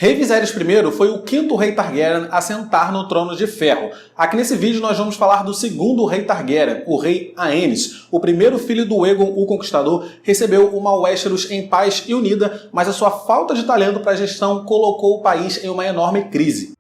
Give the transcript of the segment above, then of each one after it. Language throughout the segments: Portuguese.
Rei Viserys I foi o quinto rei Targaryen a sentar no trono de ferro. Aqui nesse vídeo nós vamos falar do segundo rei Targaryen, o rei Aenys. O primeiro filho do Aegon o Conquistador recebeu uma Westeros em paz e unida, mas a sua falta de talento para a gestão colocou o país em uma enorme crise.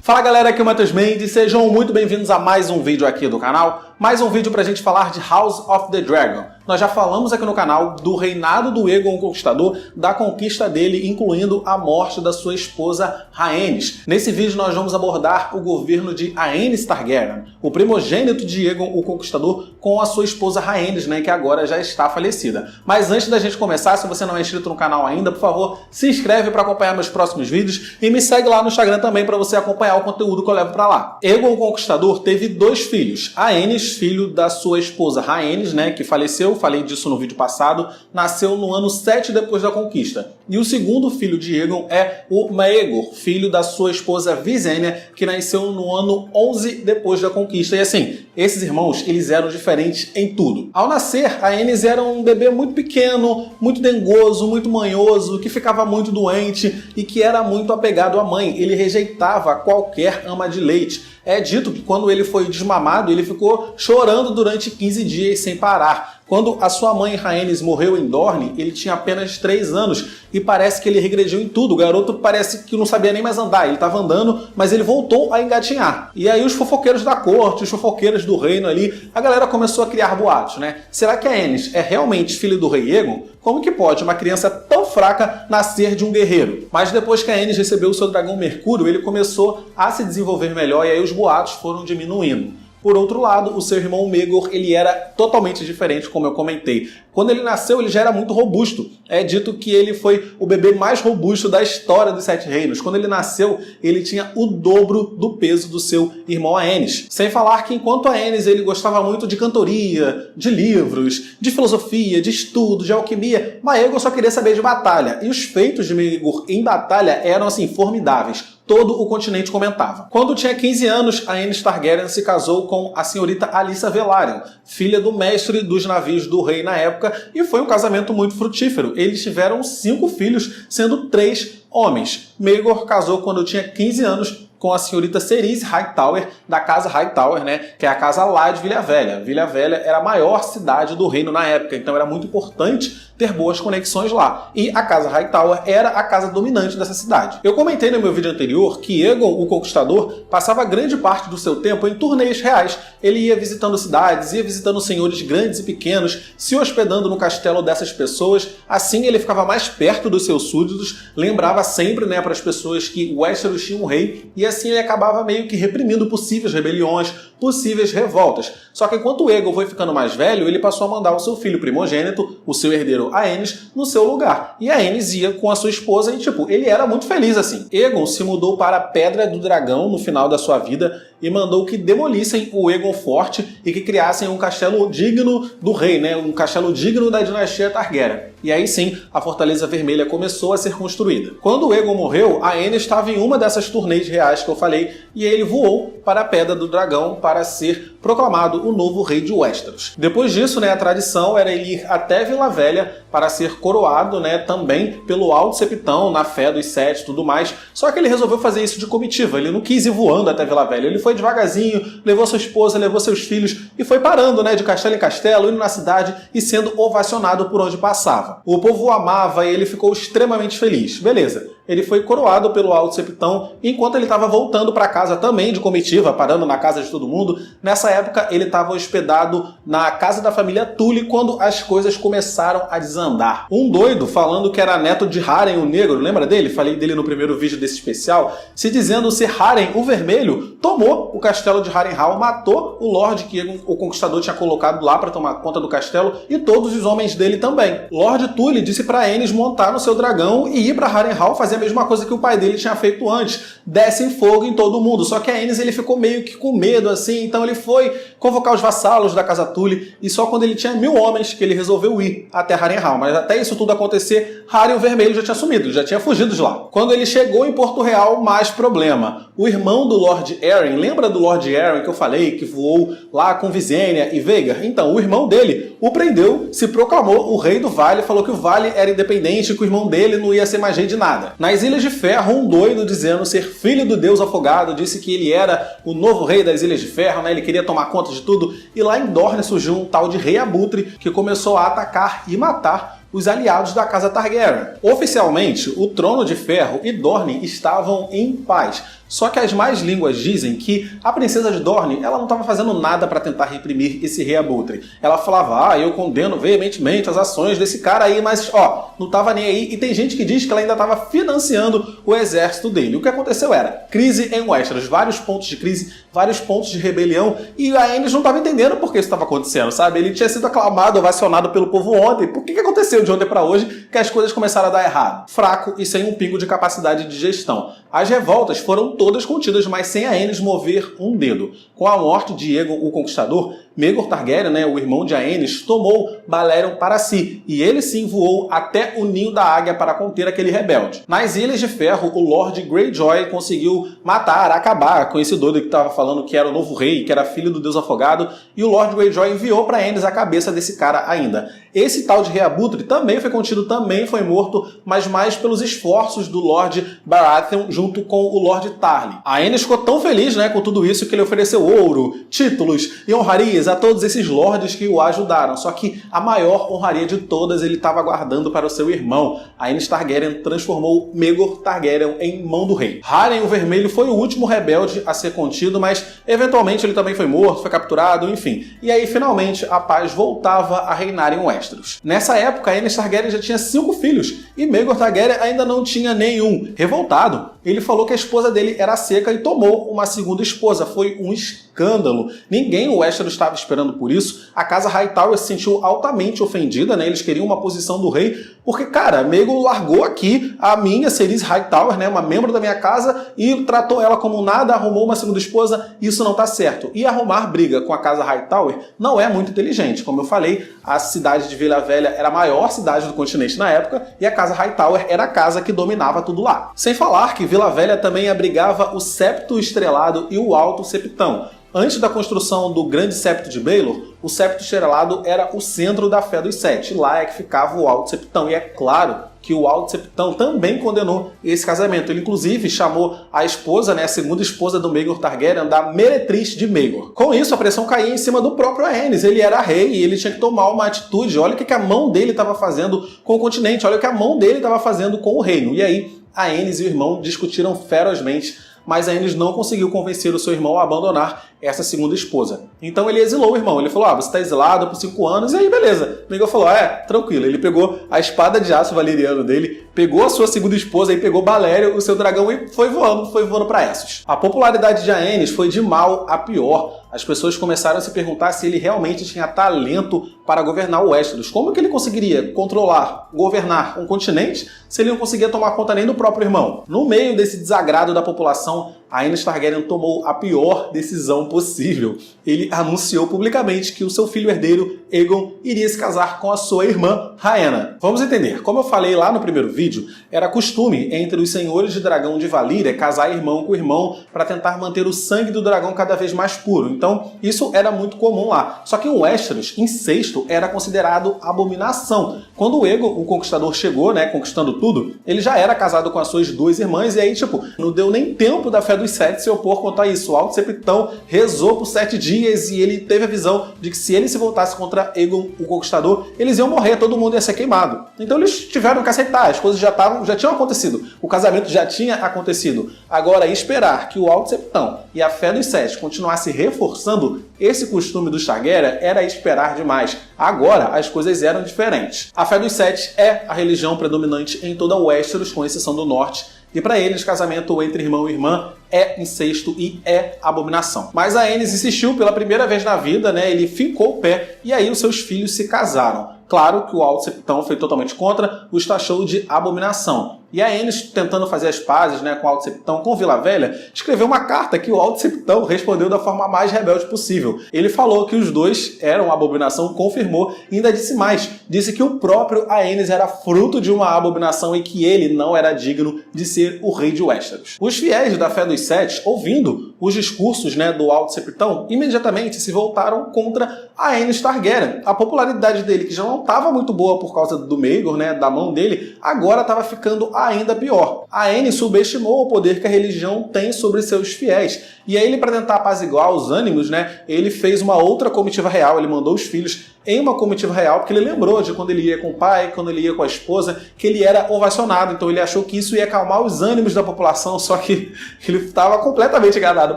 Fala galera, aqui é o Matheus Mendes, sejam muito bem-vindos a mais um vídeo aqui do canal. Mais um vídeo pra gente falar de House of the Dragon. Nós já falamos aqui no canal do reinado do Aegon o Conquistador, da conquista dele, incluindo a morte da sua esposa Rhaenys. Nesse vídeo nós vamos abordar o governo de Aenys Targaryen, o primogênito de Aegon o Conquistador, com a sua esposa Rhaenys, que agora já está falecida. Mas antes da gente começar, se você não é inscrito no canal ainda, por favor, se inscreve para acompanhar meus próximos vídeos e me segue lá no Instagram também para você acompanhar o conteúdo que eu levo para lá. Aegon o Conquistador teve dois filhos, Aenys, filho da sua esposa Rhaenys, que faleceu, falei disso no vídeo passado, nasceu no ano 7 depois da conquista. E o segundo filho de Aegon é o Maegor, filho da sua esposa Visenya, que nasceu no ano 11 depois da conquista. E assim, esses irmãos, eles eram diferentes em tudo. Ao nascer, Aenys era um bebê muito pequeno, muito dengoso, muito manhoso, que ficava muito doente e que era muito apegado à mãe. Ele rejeitava qualquer ama de leite. É dito que quando ele foi desmamado, ele ficou chorando durante 15 dias sem parar. Quando a sua mãe Rhaenys morreu em Dorne, ele tinha apenas 3 anos e parece que ele regrediu em tudo. O garoto parece que não sabia nem mais andar. Ele estava andando, mas ele voltou a engatinhar. E aí os fofoqueiros da corte, os fofoqueiros do reino ali, a galera começou a criar boatos, Será que a Aenys é realmente filho do rei Aegon? Como que pode uma criança tão fraca nascer de um guerreiro? Mas depois que a Aenys recebeu o seu dragão Mercúrio, ele começou a se desenvolver melhor e aí os boatos foram diminuindo. Por outro lado, o seu irmão Maegor, ele era totalmente diferente, como eu comentei. Quando ele nasceu, ele já era muito robusto. É dito que ele foi o bebê mais robusto da história dos Sete Reinos. Quando ele nasceu, ele tinha o dobro do peso do seu irmão Aenys. Sem falar que enquanto Aenys ele gostava muito de cantoria, de livros, de filosofia, de estudo, de alquimia, Maegor só queria saber de batalha. E os feitos de Maegor em batalha eram assim formidáveis. Todo o continente comentava. Quando tinha 15 anos, Aenys Targaryen se casou com a senhorita Alyssa Velaryon, filha do mestre dos navios do rei na época, e foi um casamento muito frutífero. Eles tiveram 5 filhos, sendo 3 homens. Maegor casou quando tinha 15 anos com a senhorita Cerys Hightower, da casa Hightower, que é a casa lá de Vila Velha. Vila Velha era a maior cidade do reino na época, então era muito importante ter boas conexões lá. E a casa Hightower era a casa dominante dessa cidade. Eu comentei no meu vídeo anterior que Aegon o Conquistador passava grande parte do seu tempo em turnês reais. Ele ia visitando cidades, ia visitando senhores grandes e pequenos, se hospedando no castelo dessas pessoas. Assim ele ficava mais perto dos seus súditos, lembrava sempre para as pessoas que Westeros tinha um rei, e assim ele acabava meio que reprimindo possíveis rebeliões, possíveis revoltas. Só que enquanto Aegon foi ficando mais velho, ele passou a mandar o seu filho primogênito, o seu herdeiro Aenys, no seu lugar. E Aenys ia com a sua esposa e, ele era muito feliz assim. Aegon se mudou para a Pedra do Dragão no final da sua vida e mandou que demolissem o Aegon Forte e que criassem um castelo digno do rei, um castelo digno da dinastia Targaryen. E aí sim, a Fortaleza Vermelha começou a ser construída. Quando o Aegon morreu, Aenys estava em uma dessas turnês reais que eu falei e ele voou para a Pedra do Dragão para ser proclamado o novo rei de Westeros. Depois disso, a tradição era ele ir até Vila Velha para ser coroado, também pelo Alto Septão, na fé dos Sete e tudo mais. Só que ele resolveu fazer isso de comitiva, ele não quis ir voando até Vila Velha, ele foi devagarzinho, levou sua esposa, levou seus filhos e foi parando, de castelo em castelo, indo na cidade e sendo ovacionado por onde passava. O povo o amava e ele ficou extremamente feliz. Beleza. Ele foi coroado pelo Alto Septão enquanto ele estava voltando para casa também de comitiva, parando na casa de todo mundo. Nessa época, ele estava hospedado na casa da família Tully quando as coisas começaram a desandar. Um doido, falando que era neto de Haren o Negro, lembra dele? Falei dele no primeiro vídeo desse especial. Se dizendo ser Haren o Vermelho, tomou o castelo de Harrenhal, matou o Lorde que o Conquistador tinha colocado lá para tomar conta do castelo e todos os homens dele também. Lord Tully disse para Aenys montar no seu dragão e ir para Harrenhal fazer a mesma coisa que o pai dele tinha feito antes, desse fogo em todo mundo. Só que Aenys ele ficou meio que com medo assim, então ele foi convocar os vassalos da casa Tully e só quando ele tinha 1000 homens que ele resolveu ir até Harrenhal. Mas até isso tudo acontecer, Haren o Vermelho já tinha sumido, já tinha fugido de lá. Quando ele chegou em Porto Real, mais problema. O irmão do Lord Arryn, lembra do Lord Arryn que eu falei que voou lá com Visenya e Vhagar? Então, o irmão dele o prendeu, se proclamou o rei do Vale, falou que o Vale era independente e que o irmão dele não ia ser mais rei de nada. Nas Ilhas de Ferro, um doido dizendo ser filho do deus afogado disse que ele era o novo rei das Ilhas de Ferro, né? Ele queria tomar conta de tudo, e lá em Dorne surgiu um tal de Rei Abutre que começou a atacar e matar os aliados da casa Targaryen. Oficialmente, o Trono de Ferro e Dorne estavam em paz. Só que as más línguas dizem que a princesa de Dorne ela não estava fazendo nada para tentar reprimir esse Rei Abutre. Ela falava, eu condeno veementemente as ações desse cara aí, mas não estava nem aí. E tem gente que diz que ela ainda estava financiando o exército dele. O que aconteceu era crise em Westeros, vários pontos de crise, vários pontos de rebelião, e a Aenys não estava entendendo por que isso estava acontecendo, sabe? Ele tinha sido aclamado, ovacionado pelo povo ontem. Por que aconteceu de ontem para hoje que as coisas começaram a dar errado? Fraco e sem um pingo de capacidade de gestão. As revoltas foram todas contidas, mas sem a Aenys mover um dedo. Com a morte de Aegon o Conquistador, Maegor Targaryen, né, o irmão de Aenys, tomou Balerion para si, e ele sim voou até o Ninho da Águia para conter aquele rebelde. Nas Ilhas de Ferro, o Lord Greyjoy conseguiu matar, acabar com esse doido que estava falando que era o novo rei, que era filho do deus afogado, e o Lord Greyjoy enviou para Aenys a cabeça desse cara ainda. Esse tal de Rei Abutre também foi contido, também foi morto, mas mais pelos esforços do Lord Baratheon junto com o Lord Tarly. A Aenys ficou tão feliz, né, com tudo isso que ele ofereceu ouro, títulos e honrarias a todos esses lords que o ajudaram. Só que a maior honraria de todas ele estava guardando para o seu irmão. A Aenys Targaryen transformou Maegor Targaryen em mão do rei. Harren o Vermelho foi o último rebelde a ser contido, mas eventualmente ele também foi morto, foi capturado, enfim. E aí finalmente a paz voltava a reinar em Westeros. Nessa época, a Aenys Targaryen já tinha 5 filhos e Maegor Targaryen ainda não tinha nenhum. Revoltado, ele falou que a esposa dele era seca e tomou uma segunda esposa. Foi um escândalo. Ninguém em Westeros estava esperando por isso. A casa Hightower se sentiu altamente ofendida, né? Eles queriam uma posição do rei, porque, cara, Maegor largou aqui a minha Cerys Hightower, né? Uma membro da minha casa, e tratou ela como nada, arrumou uma segunda esposa. Isso não tá certo. E arrumar briga com a casa Hightower não é muito inteligente. Como eu falei, a cidade de Vila Velha era a maior cidade do continente na época, e a casa Hightower era a casa que dominava tudo lá. Sem falar que Vila Velha também abrigava o Septo Estrelado e o Alto Septão. Antes da construção do Grande Septo de Baelor, o Septo Estrelado era o centro da Fé dos Sete. Lá é que ficava o Alto Septão. E é claro que o Alto Septão também condenou esse casamento. Ele, inclusive, chamou a esposa, né, a segunda esposa do Maegor Targaryen, da meretriz de Maegor. Com isso, a pressão caía em cima do próprio Aenys. Ele era rei e ele tinha que tomar uma atitude. Olha o que a mão dele estava fazendo com o continente. Olha o que a mão dele estava fazendo com o reino. E aí, a Aenys e o irmão discutiram ferozmente, mas a Aenys não conseguiu convencer o seu irmão a abandonar essa segunda esposa. Então ele exilou o irmão. Ele falou, você está exilado por 5 anos, e aí beleza. O Maegor falou, tranquilo. Ele pegou a espada de aço valeriano dele, pegou a sua segunda esposa e pegou Balerion, o seu dragão, e foi voando para Essos. A popularidade de Aenys foi de mal a pior. As pessoas começaram a se perguntar se ele realmente tinha talento para governar o Westeros. Como que ele conseguiria controlar, governar um continente se ele não conseguia tomar conta nem do próprio irmão? No meio desse desagrado da população, a Aenys Targaryen tomou a pior decisão possível. Ele anunciou publicamente que o seu filho herdeiro, Aegon, iria se casar com a sua irmã, Rhaena. Vamos entender. Como eu falei lá no primeiro vídeo, era costume entre os senhores de dragão de Valíria casar irmão com irmão para tentar manter o sangue do dragão cada vez mais puro. Então, isso era muito comum lá. Só que em Westeros, incesto era considerado abominação. Quando o Aegon, o Conquistador, chegou, né, conquistando tudo, ele já era casado com as suas 2 irmãs, e aí, não deu nem tempo da Fé dos Sete se opor quanto a isso. O Alto Septão rezou por 7 dias e ele teve a visão de que se ele se voltasse contra Aegon, o Conquistador, eles iam morrer, todo mundo ia ser queimado. Então eles tiveram que aceitar, as coisas já tinham acontecido, o casamento já tinha acontecido. Agora, esperar que o Alto Septão e a Fé dos Sete continuasse reforçando esse costume do Targaryen era esperar demais. Agora as coisas eram diferentes. A Fé dos Sete é a religião predominante em toda Westeros, com exceção do norte, e para eles casamento entre irmão e irmã é incesto e é abominação. Mas a Aenys insistiu pela primeira vez na vida, né? Ele fincou o pé e aí os seus filhos se casaram. Claro que o Alto Septão foi totalmente contra, os taxou de abominação. E a Aenys, tentando fazer as pazes, né, com o Alto Septão, com Vila Velha, escreveu uma carta que o Alto Septão respondeu da forma mais rebelde possível. Ele falou que os dois eram abominação, confirmou, e ainda disse mais. Disse que o próprio Aenys era fruto de uma abominação e que ele não era digno de ser o rei de Westeros. Os fiéis da Fé dos Sete, ouvindo os discursos, né, do Alto Septão imediatamente se voltaram contra Aenys Targaryen. A popularidade dele, que já não estava muito boa por causa do Maegor, né, da mão dele, agora estava ficando ainda pior. Aenys subestimou o poder que a religião tem sobre seus fiéis. E aí ele, para tentar apaziguar os ânimos, né, ele fez uma outra comitiva real, ele mandou os filhos em uma comitiva real, porque ele lembrou de quando ele ia com o pai, quando ele ia com a esposa, que ele era ovacionado, então ele achou que isso ia acalmar os ânimos da população, só que ele estava completamente enganado,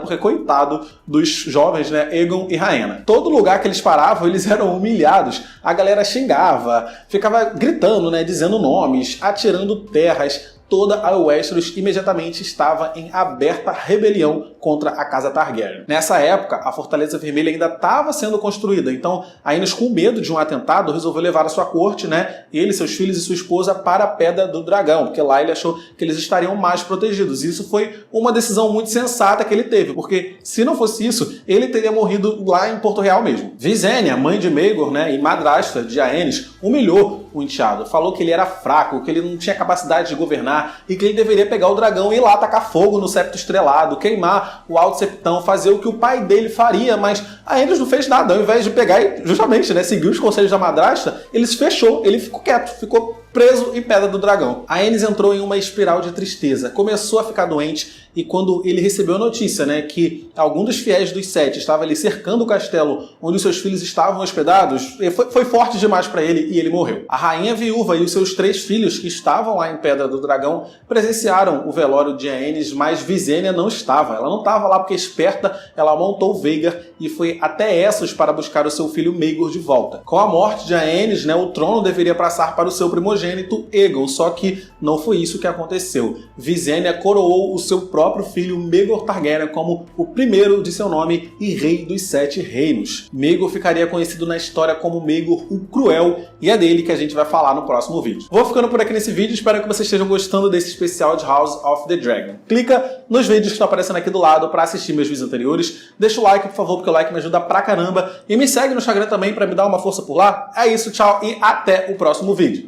porque coitado dos jovens, né, Aegon e Rhaena. Todo lugar que eles paravam, eles eram humilhados, a galera xingava, ficava gritando, né, dizendo nomes, atirando terras. Toda a Westeros imediatamente estava em aberta rebelião contra a Casa Targaryen. Nessa época, a Fortaleza Vermelha ainda estava sendo construída, então Aenys, com medo de um atentado, resolveu levar a sua corte, né, ele, seus filhos e sua esposa, para a Pedra do Dragão, porque lá ele achou que eles estariam mais protegidos. Isso foi uma decisão muito sensata que ele teve, porque se não fosse isso, ele teria morrido lá em Porto Real mesmo. Visenya, mãe de Maegor, né, e madrasta de Aenys, humilhou o enteado, falou que ele era fraco, que ele não tinha capacidade de governar e que ele deveria pegar o dragão e ir lá tacar fogo no septo estrelado, queimar o Alto Septão, fazer o que o pai dele faria, mas Aenys não fez nada. Ao invés de pegar e justamente, né, seguir os conselhos da madrasta, ele se fechou, ele ficou quieto, ficou preso em Pedra do Dragão. Aenys entrou em uma espiral de tristeza, começou a ficar doente e quando ele recebeu a notícia, né, que algum dos fiéis dos Sete estava ali cercando o castelo onde os seus filhos estavam hospedados, foi forte demais para ele e ele morreu. A rainha viúva e os seus 3 filhos que estavam lá em Pedra do Dragão presenciaram o velório de Aenys, mas Visenya não estava. Ela não estava lá porque, esperta, ela montou Vhagar e foi até Essos para buscar o seu filho Maegor de volta. Com a morte de Aenys, né, o trono deveria passar para o seu primogênito Aegon, só que não foi isso que aconteceu. Visenya coroou o seu próprio filho Maegor Targaryen como o primeiro de seu nome e rei dos 7 reinos. Maegor ficaria conhecido na história como Maegor o Cruel e é dele que a gente vai falar no próximo vídeo. Vou ficando por aqui nesse vídeo, espero que vocês estejam gostando desse especial de House of the Dragon. Clica nos vídeos que estão aparecendo aqui do lado para assistir meus vídeos anteriores, deixa o like, por favor, porque o like me ajuda pra caramba, e me segue no Instagram também para me dar uma força por lá. É isso, tchau e até o próximo vídeo.